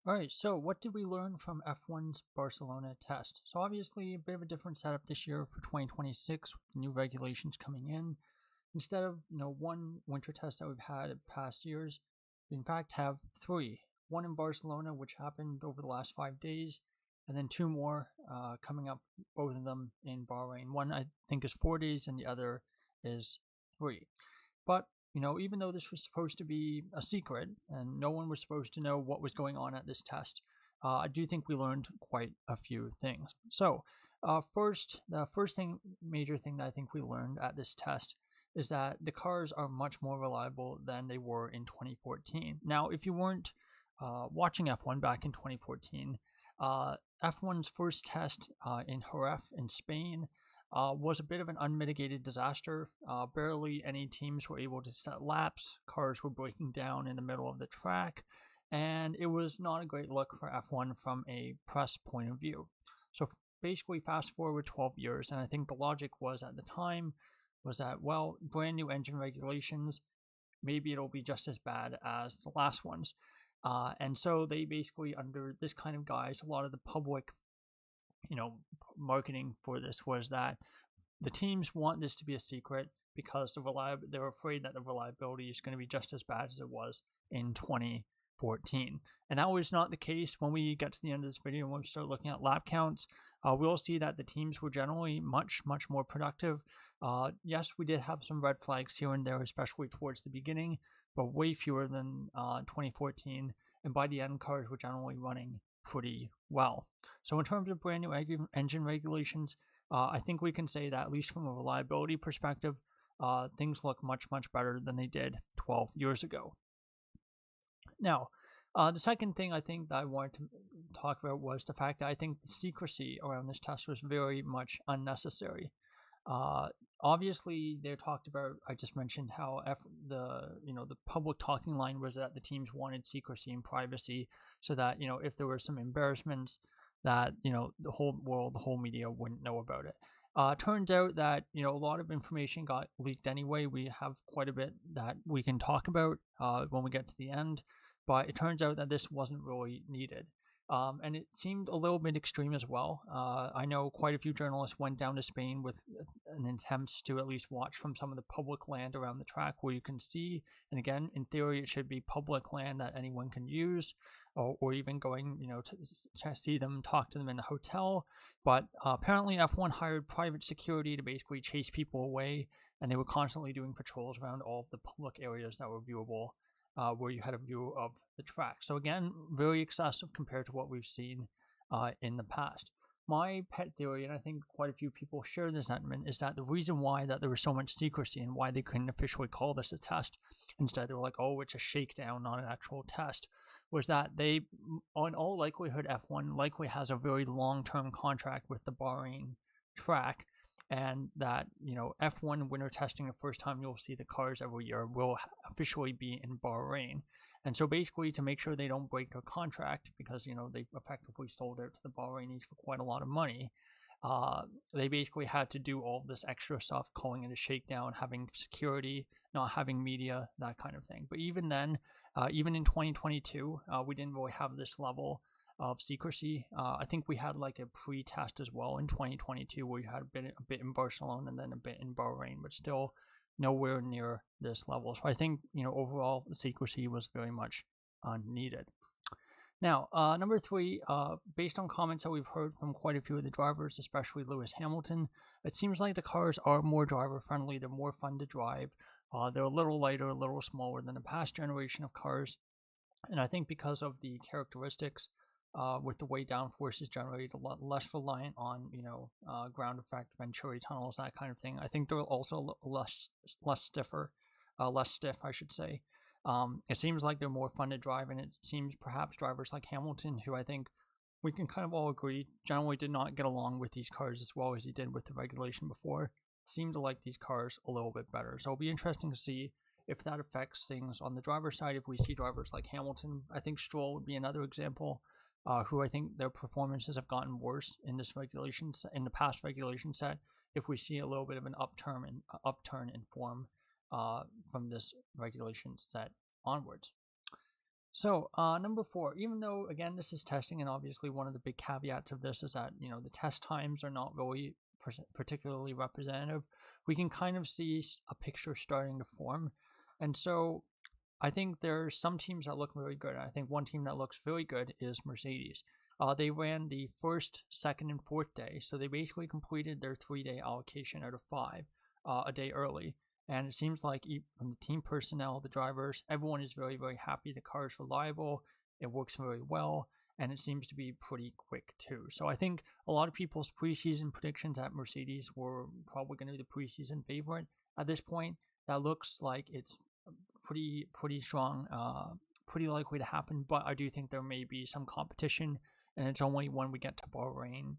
Alright, so what did we learn from F1's Barcelona test? So obviously a bit of a different setup this year for 2026 with the new regulations coming in. Instead of one winter test that we've had in past years, we in fact have three. One in Barcelona, which happened over the last 5 days, and then two more coming up, both of them in Bahrain. One I think is 4 days and the other is three. But even though this was supposed to be a secret and no one was supposed to know what was going on at this test, I do think we learned quite a few things. So, the first major thing that I think we learned at this test is that the cars are much more reliable than they were in 2014. Now, if you weren't watching F1 back in 2014, F1's first test in Jerez in Spain was a bit of an unmitigated disaster. Barely any teams were able to set laps. Cars were breaking down in the middle of the track, and it was not a great look for F1 from a press point of view. So basically, fast forward 12 years, and I think the logic was at the time was that, well, brand new engine regulations, maybe it'll be just as bad as the last ones. And so they basically, under this kind of guise, a lot of the public marketing for this was that the teams want this to be a secret because they're afraid that the reliability is going to be just as bad as it was in 2014. And that was not the case. When we get to the end of this video, when we start looking at lap counts, we'll see that the teams were generally much more productive. Yes, we did have some red flags here and there, especially towards the beginning, but way fewer than 2014. And by the end, cars were generally running pretty well. So in terms of brand new engine regulations, I think we can say that at least from a reliability perspective, things look much better than they did 12 years ago. Now, the second thing I think that I wanted to talk about was the fact that I think the secrecy around this test was very much unnecessary. Obviously, they talked about. I just mentioned how the public talking line was that the teams wanted secrecy and privacy, so that if there were some embarrassments, that the whole world, the whole media wouldn't know about it. Turns out that a lot of information got leaked anyway. We have quite a bit that we can talk about when we get to the end, but it turns out that this wasn't really needed. And it seemed a little bit extreme as well. I know quite a few journalists went down to Spain with an attempt to at least watch from some of the public land around the track where you can see, and again, in theory, it should be public land that anyone can use, or even going, to see them, talk to them in the hotel. But apparently F1 hired private security to basically chase people away, and they were constantly doing patrols around all of the public areas that were viewable, where you had a view of the track. So again, very excessive compared to what we've seen in the past. My pet theory, and I think quite a few people share this sentiment, is that the reason why that there was so much secrecy and why they couldn't officially call this a test, instead they were like, oh, it's a shakedown, not an actual test, was that they, in all likelihood, F1 likely has a very long-term contract with the Bahrain track, and that F1 winter testing, the first time you'll see the cars every year, will officially be in Bahrain. And so basically, to make sure they don't break their contract, because they effectively sold out to the Bahrainis for quite a lot of money, they basically had to do all this extra stuff, calling it a shakedown, having security, not having media, that kind of thing. But even then, even in 2022, we didn't really have this level of secrecy. I think we had like a pre-test as well in 2022 where we had a bit in Barcelona and then a bit in Bahrain, but still nowhere near this level. So I think overall the secrecy was very much needed. Now, number three, based on comments that we've heard from quite a few of the drivers, especially Lewis Hamilton, it seems like the cars are more driver friendly. They're more fun to drive. They're a little lighter, a little smaller than the past generation of cars. And I think because of the characteristics, with the way downforce is generated, a lot less reliant on ground effect, Venturi tunnels, that kind of thing. I think they're also less stiff, I should say. It seems like they're more fun to drive, and it seems perhaps drivers like Hamilton, who I think we can kind of all agree generally did not get along with these cars as well as he did with the regulation before, seem to like these cars a little bit better. So it'll be interesting to see if that affects things on the driver's side. If we see drivers like Hamilton, I think Stroll would be another example, who I think their performances have gotten worse in this in the past regulation set. If we see a little bit of an upturn in form from this regulation set onwards. So, number four, even though, again, this is testing, and obviously one of the big caveats of this is that, the test times are not really particularly representative, we can kind of see a picture starting to form. And so, I think there's some teams that look really good. I think one team that looks really good is Mercedes. They ran the first, second, and fourth day, so they basically completed their 3-day allocation out of 5 a day early. And it seems like from the team personnel, the drivers, everyone is very, very happy. The car is reliable, it works very well, and it seems to be pretty quick too. So I think a lot of people's preseason predictions at Mercedes were probably going to be the preseason favorite at this point. That looks like it's pretty strong, pretty likely to happen. But I do think there may be some competition, and it's only when we get to Bahrain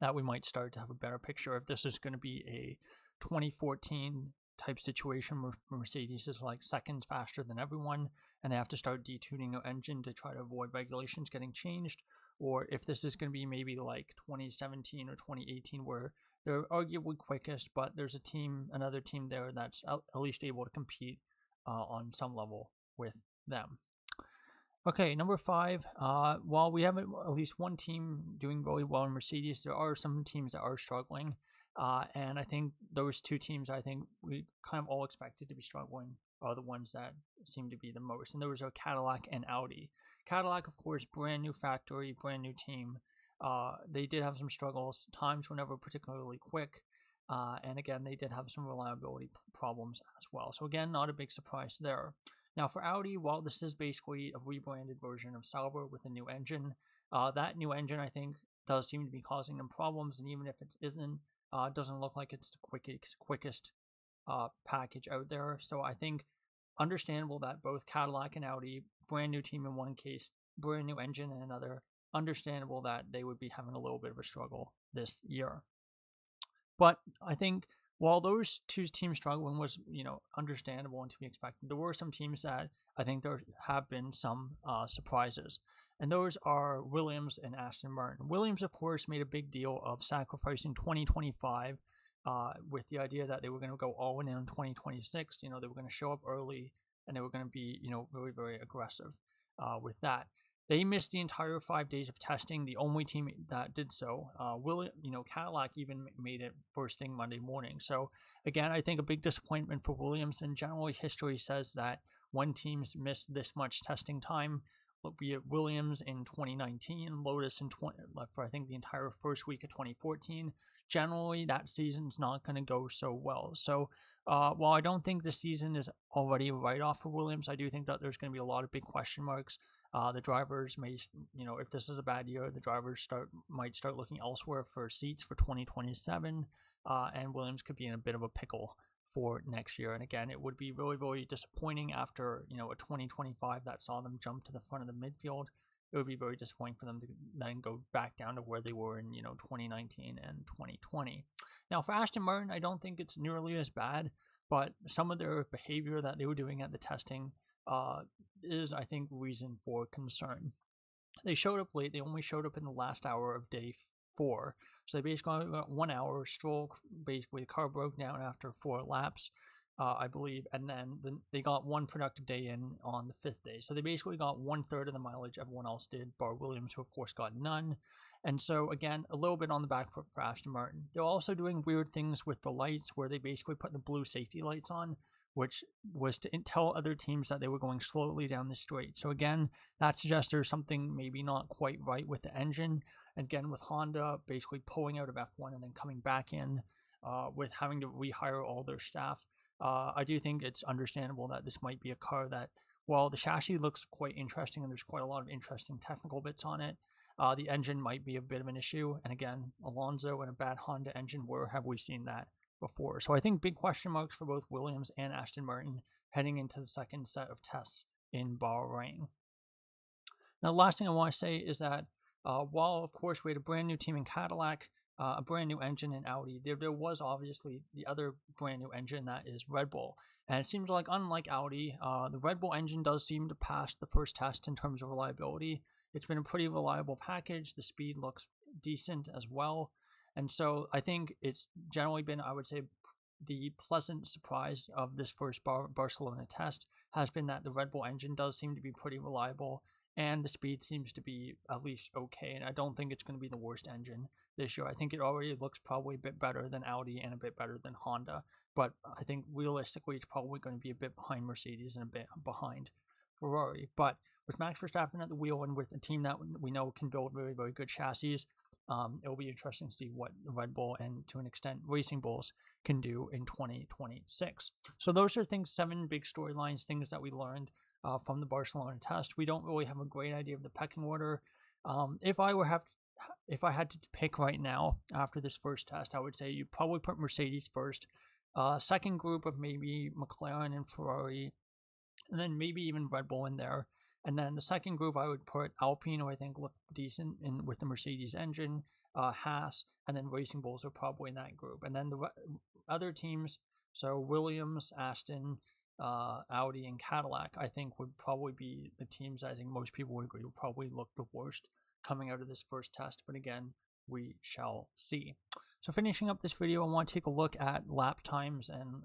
that we might start to have a better picture if this is going to be a 2014 type situation where Mercedes is like seconds faster than everyone and they have to start detuning their engine to try to avoid regulations getting changed, or if this is going to be maybe like 2017 or 2018 where they're arguably quickest, but there's another team there that's at least able to compete on some level with them. Okay, number 5. While we have at least one team doing really well in Mercedes, there are some teams that are struggling. And I think those two teams, I think we kind of all expected to be struggling, are the ones that seem to be the most. And those are Cadillac and Audi. Cadillac, of course, brand new factory, brand new team. They did have some struggles. Times were never particularly quick. And again, they did have some reliability problems as well. So again, not a big surprise there. Now for Audi, while this is basically a rebranded version of Sauber with a new engine, that new engine, I think, does seem to be causing them problems. And even if it isn't, doesn't look like it's the quickest package out there. So I think understandable that both Cadillac and Audi, brand new team in one case, brand new engine in another, understandable that they would be having a little bit of a struggle this year. But I think while those two teams struggling was, understandable and to be expected, there were some teams that I think there have been some surprises. And those are Williams and Aston Martin. Williams, of course, made a big deal of sacrificing 2025 with the idea that they were going to go all in 2026. They were going to show up early and they were going to be, very, very aggressive with that. They missed the entire 5 days of testing. The only team that did so, Cadillac even made it first thing Monday morning. So again, I think a big disappointment for Williams. And generally, history says that when teams miss this much testing time, be it Williams in 2019, Lotus in for I think the entire first week of 2014, generally that season's not going to go so well. So while I don't think the season is already a write-off for Williams, I do think that there's going to be a lot of big question marks. The drivers may, if this is a bad year, the drivers might start looking elsewhere for seats for 2027, and Williams could be in a bit of a pickle for next year. And again, it would be really, really disappointing after, a 2025 that saw them jump to the front of the midfield. It would be very disappointing for them to then go back down to where they were in, 2019 and 2020. Now, for Aston Martin, I don't think it's nearly as bad, but some of their behavior that they were doing at the testing is, I think, reason for concern. They showed up late. They only showed up in the last hour of day 4. So they basically got 1 hour. Stroll, basically, the car broke down after 4 laps, I believe, and then they got 1 productive day in on the 5th day. So they basically got 1/3 of the mileage everyone else did, bar Williams, who of course got none. And so again, a little bit on the back foot for Aston Martin. They're also doing weird things with the lights, where they basically put the blue safety lights on, which was to tell other teams that they were going slowly down the straight. So again, that suggests there's something maybe not quite right with the engine. Again, with Honda basically pulling out of F1 and then coming back in with having to rehire all their staff, I do think it's understandable that this might be a car that, while the chassis looks quite interesting and there's quite a lot of interesting technical bits on it, the engine might be a bit of an issue. And again, Alonso and a bad Honda engine, where have we seen that before? So I think big question marks for both Williams and Aston Martin heading into the second set of tests in Bahrain. Now, the last thing I want to say is that while, of course, we had a brand new team in Cadillac, a brand new engine in Audi, there was obviously the other brand new engine that is Red Bull. And it seems like, unlike Audi, the Red Bull engine does seem to pass the first test in terms of reliability. It's been a pretty reliable package. The speed looks decent as well. And so I think it's generally been, I would say, the pleasant surprise of this first Barcelona test has been that the Red Bull engine does seem to be pretty reliable, and the speed seems to be at least okay, and I don't think it's going to be the worst engine this year. I think it already looks probably a bit better than Audi and a bit better than Honda, but I think realistically it's probably going to be a bit behind Mercedes and a bit behind Ferrari. But with Max Verstappen at the wheel and with a team that we know can build very, very good chassis, it'll be interesting to see what Red Bull and to an extent Racing Bulls can do in 2026. So those are things, 7 big storylines, things that we learned from the Barcelona test. We don't really have a great idea of the pecking order. If I had to pick right now after this first test, I would say you'd probably put Mercedes first, second group of maybe McLaren and Ferrari, and then maybe even Red Bull in there. And then the second group, I would put Alpine, who I think looked decent with the Mercedes engine, Haas, and then Racing Bulls are probably in that group. And then the other teams, so Williams, Aston, Audi, and Cadillac, I think would probably be the teams I think most people would agree would probably look the worst coming out of this first test. But again, we shall see. So finishing up this video, I want to take a look at lap times and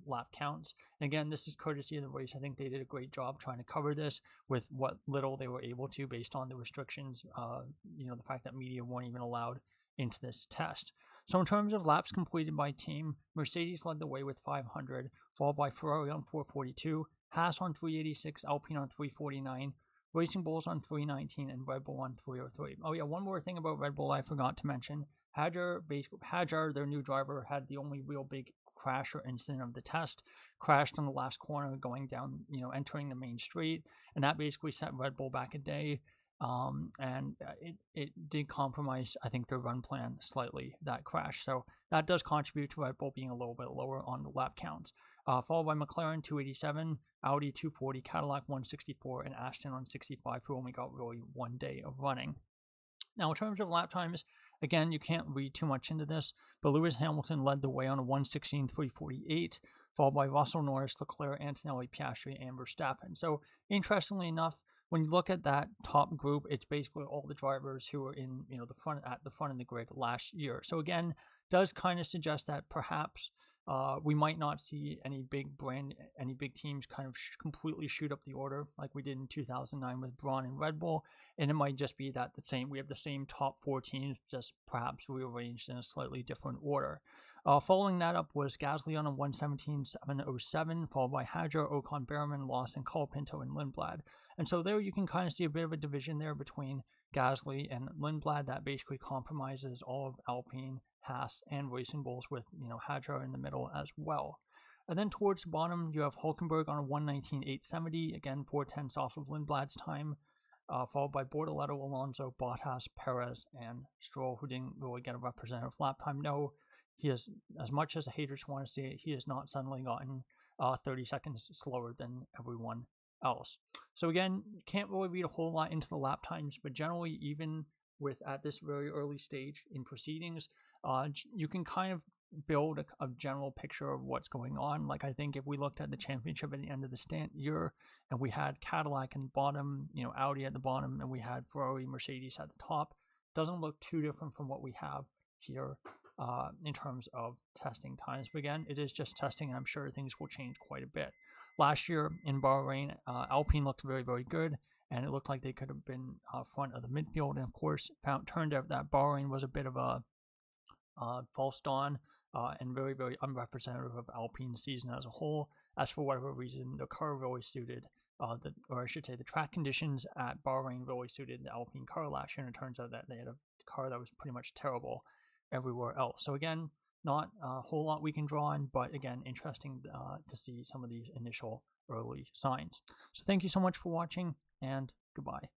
lap counts. And again, this is courtesy of the race. I think they did a great job trying to cover this with what little they were able to based on the restrictions, the fact that media weren't even allowed into this test. So in terms of laps completed by team, Mercedes led the way with 500, followed by Ferrari on 442, Haas on 386, Alpine on 349, Racing Bulls on 319, and Red Bull on 303. Oh yeah, one more thing about Red Bull I forgot to mention. Hadjar, their new driver, had the only real big crash or incident of the test, crashed on the last corner going down, entering the main street, and that basically set Red Bull back a day, and it did compromise, I think, their run plan slightly, that crash. So that does contribute to Red Bull being a little bit lower on the lap counts. Followed by McLaren 287, Audi 240, Cadillac 164, and Aston on 65, who only got really 1 day of running. Now, in terms of lap times, again, you can't read too much into this, but Lewis Hamilton led the way on a 1:16.348, followed by Russell, Norris, Leclerc, Antonelli, Piastri, and Verstappen. So, interestingly enough, when you look at that top group, it's basically all the drivers who were in, at the front of the grid last year. So again, does kind of suggest that perhaps we might not see any big teams kind of completely shoot up the order like we did in 2009 with Braun and Red Bull, and it might just be that we have the same top 4 teams, just perhaps rearranged in a slightly different order. Following that up was Gasly on a 1:17.707, followed by Hadjar, Ocon, Behrman, Lawson, Colapinto, and Lindblad. And so there you can kind of see a bit of a division there between Gasly and Lindblad that basically compromises all of Alpine, Haas, and Racing Bulls with, Hadjar in the middle as well. And then towards the bottom, you have Hülkenberg on a 1:19.870, again 4/10 off of Lindblad's time, followed by Bortoleto, Alonso, Bottas, Perez, and Stroll, who didn't really get a representative lap time. No, he has, as much as the haters want to see it, he has not suddenly gotten 30 seconds slower than everyone else. So again, you can't really read a whole lot into the lap times, but generally, even with at this very early stage in proceedings, you can kind of build a general picture of what's going on. Like, I think if we looked at the championship at the end of the year and we had Cadillac in the bottom, Audi at the bottom, and we had Ferrari, Mercedes at the top, doesn't look too different from what we have here in terms of testing times. But again, it is just testing, and I'm sure things will change quite a bit. Last year in Bahrain, Alpine looked very, very good, and it looked like they could have been front of the midfield. And of course, turned out that Bahrain was a bit of a false dawn and very, very unrepresentative of Alpine's season as a whole. As for whatever reason, the car really suited, the track conditions at Bahrain really suited the Alpine car last year, and it turns out that they had a car that was pretty much terrible everywhere else. So again, not a whole lot we can draw on, but again, interesting to see some of these initial early signs. So thank you so much for watching, and goodbye.